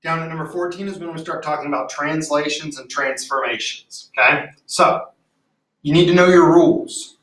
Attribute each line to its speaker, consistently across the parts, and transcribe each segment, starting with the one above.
Speaker 1: Down to number 14 is when we start talking about translations and transformations, okay? So, you need to know your rules.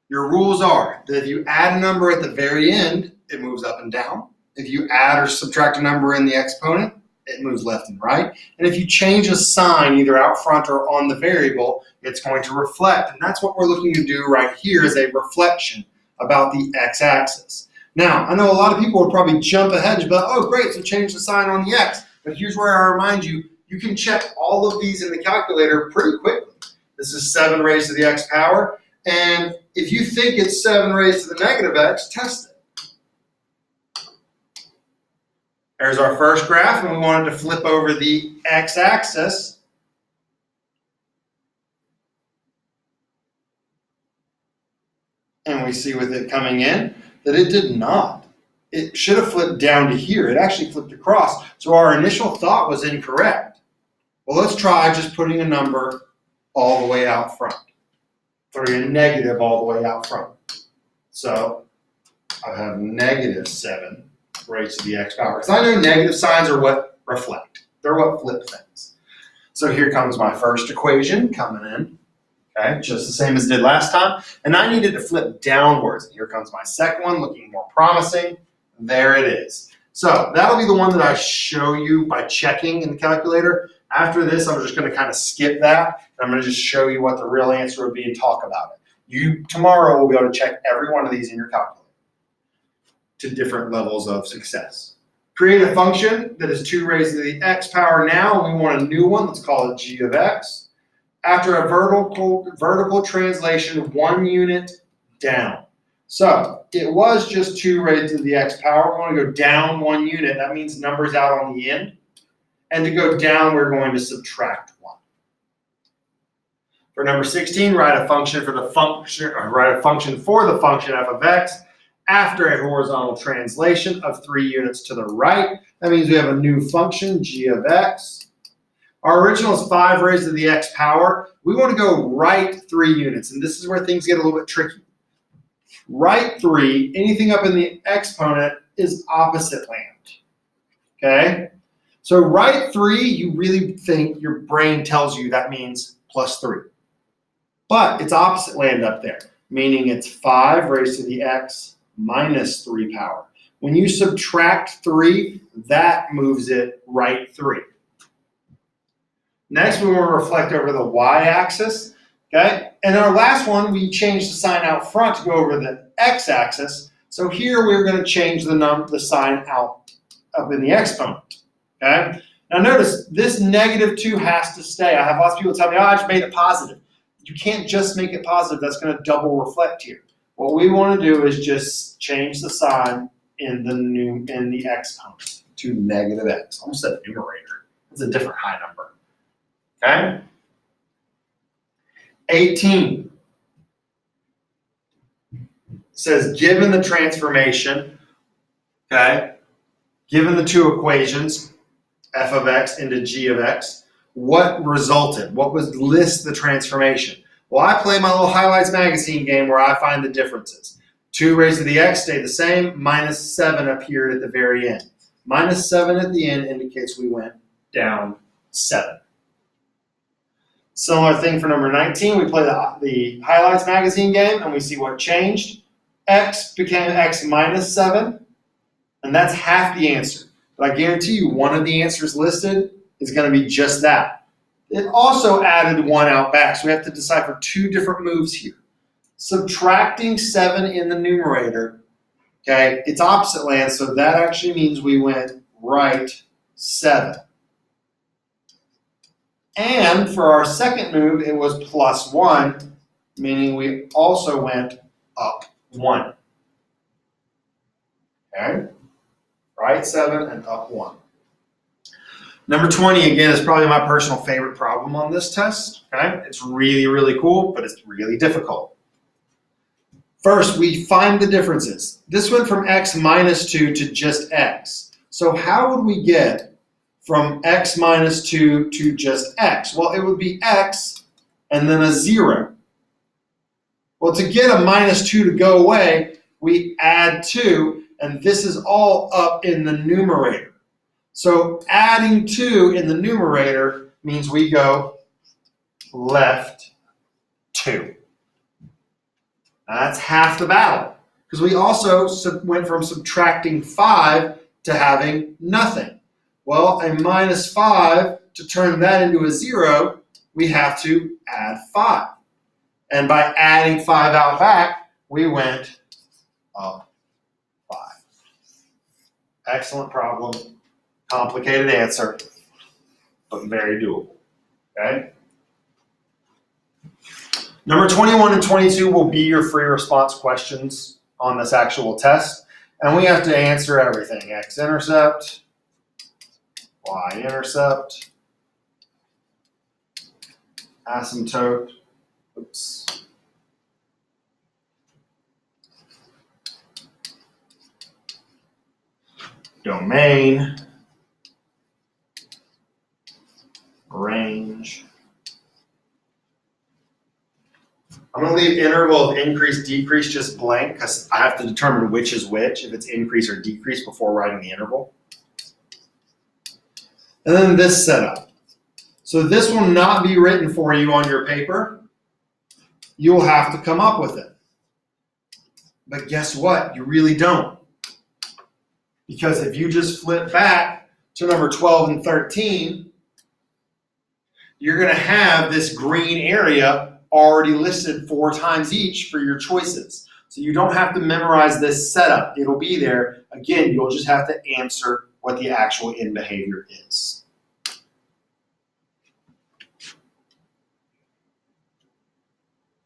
Speaker 1: Your rules are that if you add a number at the very end, it moves up and down. If you add or subtract a number in the exponent, it moves left and right. And if you change a sign either out front or on the variable, it's going to reflect. And that's what we're looking to do right here is a reflection about the x-axis. Now, I know a lot of people would probably jump ahead and be like, oh, great, so change the sign on the x. But here's where I remind you, you can check all of these in the calculator pretty quickly. This is 7 raised to the x power. And if you think it's 7 raised to the negative x, test it. There's our first graph, and we wanted to flip over the x-axis. And we see with it coming in that it did not. It should have flipped down to here. It actually flipped across. So our initial thought was incorrect. Well, let's try just putting a number all the way out front. Putting a negative all the way out front. So I have negative 7 raised to the x power. Because I know negative signs are what reflect. They're what flip things. So here comes my first equation coming in. Okay, just the same as it did last time. And I needed to flip downwards. Here comes my second one, looking more promising. There it is. So that'll be the one that I show you by checking in the calculator. After this, I'm just going to kind of skip that. And I'm going to just show you what the real answer would be and talk about it. You tomorrow will be able to check every one of these in your calculator to different levels of success. Create a function that is 2 raised to the x power now. We want a new one. Let's call it g of x. After a vertical translation, 1 unit down. So it was just 2 raised to the x power. We want to go down 1 unit. That means numbers out on the end. And to go down, we're going to subtract 1. For number 16, write a function for the function, f of x after a horizontal translation of 3 units to the right. That means we have a new function, g of x. Our original is 5 raised to the x power. We want to go right 3 units, and this is where things get a little bit tricky. Right 3, anything up in the exponent is opposite land, okay? So right 3, you really think your brain tells you that means plus 3. But it's opposite land up there, meaning it's 5 raised to the x minus 3 power. When you subtract 3, that moves it right 3. Next, we want to reflect over the y-axis, okay? And our last one, we changed the sign out front to go over the x-axis. So here we're going to change the sign out up in the exponent, okay? Now notice, this negative 2 has to stay. I have lots of people tell me, oh, I just made it positive. You can't just make it positive. That's going to double reflect here. What we want to do is just change the sign in the exponent to negative x. Almost said numerator. It's a different high number. Okay? 18 says, given the transformation, okay, given the 2 equations, f of x into g of x, what resulted? What was list the transformation? Well, I play my little Highlights magazine game where I find the differences. 2 raised to the x stayed the same, minus 7 appeared at the very end. Minus 7 at the end indicates we went down 7. Similar thing for number 19. We play the Highlights magazine game and we see what changed. X became x minus 7, and that's half the answer. But I guarantee you one of the answers listed is going to be just that. It also added 1 out back, so we have to decipher 2 different moves here. Subtracting 7 in the numerator, okay, it's opposite land, so that actually means we went right 7. And for our second move, it was plus 1, meaning we also went up 1. Okay? Right 7 and up 1. Number 20, again, is probably my personal favorite problem on this test. Okay? It's really, really cool, but it's really difficult. First, we find the differences. This went from x minus 2 to just x. So how would we get from x minus 2 to just x? Well, it would be x and then a 0. Well, to get a minus 2 to go away, we add 2, and this is all up in the numerator. So adding 2 in the numerator means we go left 2. Now that's half the battle, because we also went from subtracting 5 to having nothing. Well, a minus 5, to turn that into a 0, we have to add 5. And by adding 5 out back, we went up 5. Excellent problem. Complicated answer, but very doable. Okay? Number 21 and 22 will be your free response questions on this actual test. And we have to answer everything. X-intercept, Y-intercept, asymptote, oops. Domain, range. I'm going to leave interval of increase, decrease just blank because I have to determine which is which, if it's increase or decrease before writing the interval. And then this setup. So this will not be written for you on your paper. You will have to come up with it. But guess what? You really don't. Because if you just flip back to number 12 and 13, you're going to have this green area already listed 4 times each for your choices. So you don't have to memorize this setup. It'll be there. Again, you'll just have to answer what the actual end behavior is.